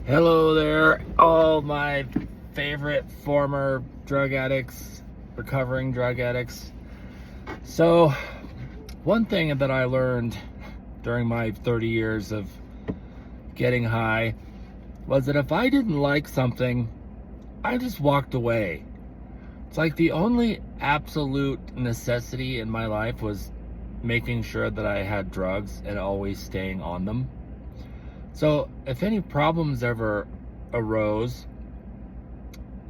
Hello there, all my favorite former drug addicts, recovering drug addicts. So, one thing that I learned during my 30 years of getting high was that if I didn't like something, I just walked away. It's like the only absolute necessity in my life was making sure that I had drugs and always staying on them. So if any problems ever arose,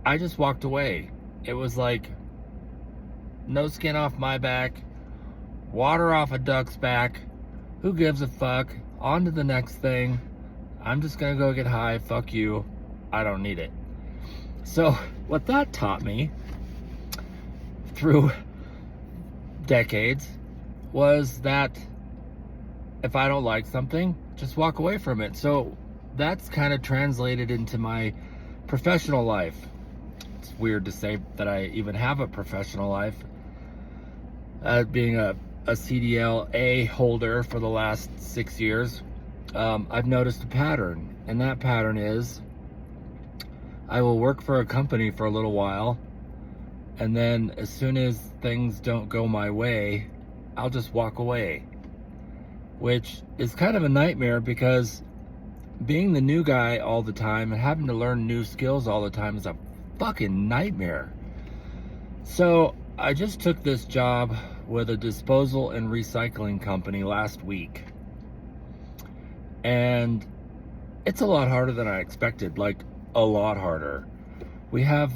I just walked away. It was like no skin off my back, water off a duck's back. Who gives a fuck? On to the next thing. I'm just gonna go get high. Fuck you. I don't need it. So what that taught me through decades was that if I don't like something, just walk away from it. So that's kind of translated into my professional life. It's weird to say that I even have a professional life. Being a CDL-A holder for the last 6 years, I've noticed a pattern. And that pattern is I will work for a company for a little while, and then as soon as things don't go my way, I'll just walk away. Which is kind of a nightmare because being the new guy all the time and having to learn new skills all the time is a fucking nightmare. So I just took this job with a disposal and recycling company last week. And it's a lot harder than I expected, like a lot harder. We have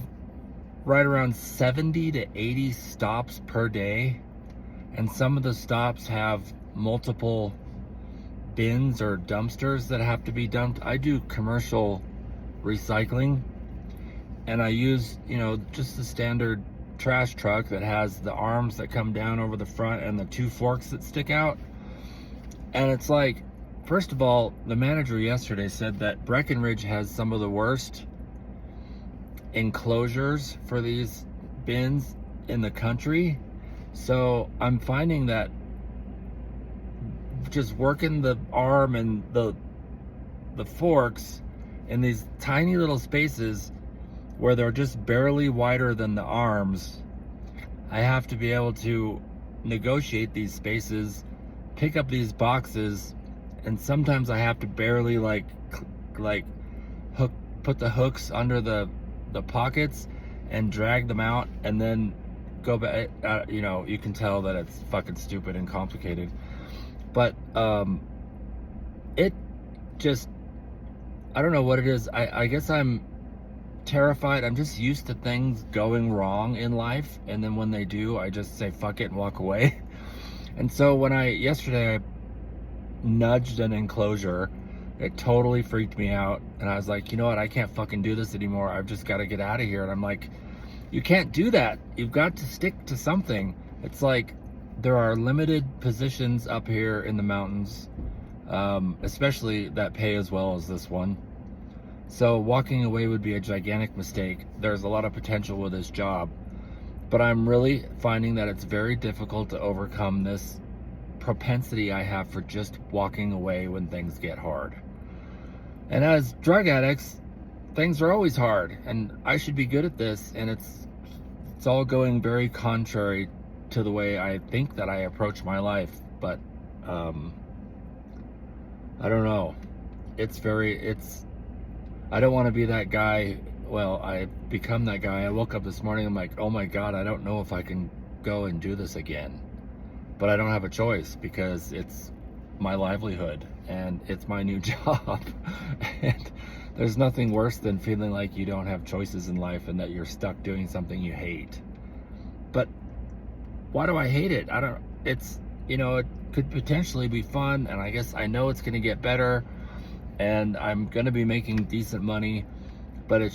right around 70 to 80 stops per day. And some of the stops have multiple bins or dumpsters that have to be dumped. I do commercial recycling, and I use, just the standard trash truck that has the arms that come down over the front and the two forks that stick out. And it's like, first of all, the manager yesterday said that Breckenridge has some of the worst enclosures for these bins in the country. So I'm finding that just working the arm and the forks in these tiny little spaces where they're just barely wider than the arms, I have to be able to negotiate these spaces, pick up these boxes, and sometimes I have to barely put the hooks under the pockets and drag them out, and then go back. You can tell that it's fucking stupid and complicated. But it just, I don't know what it is. I guess I'm terrified. I'm just used to things going wrong in life. And then when they do, I just say, fuck it, and walk away. And so yesterday I nudged an enclosure, it totally freaked me out. And I was like, you know what? I can't fucking do this anymore. I've just got to get out of here. And I'm like, you can't do that. You've got to stick to something. It's like, there are limited positions up here in the mountains, especially that pay as well as this one. So walking away would be a gigantic mistake. There's a lot of potential with this job, but I'm really finding that it's very difficult to overcome this propensity I have for just walking away when things get hard. And as drug addicts, things are always hard, and I should be good at this, and it's all going very contrary to the way I think that I approach my life. But I don't know. I don't want to be that guy. Well, I've become that guy. I woke up this morning, I'm like, oh my God, I don't know if I can go and do this again. But I don't have a choice because it's my livelihood and it's my new job. And there's nothing worse than feeling like you don't have choices in life and that you're stuck doing something you hate. But why do I hate it? It could potentially be fun, and I guess I know it's going to get better, and I'm going to be making decent money, but I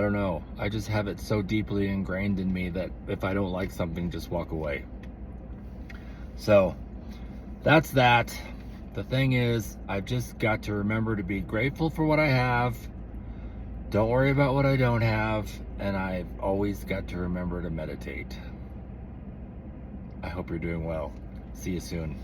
don't know. I just have it so deeply ingrained in me that if I don't like something, just walk away. So that's that. The thing is, I've just got to remember to be grateful for what I have. Don't worry about what I don't have, and I've always got to remember to meditate. I hope you're doing well. See you soon.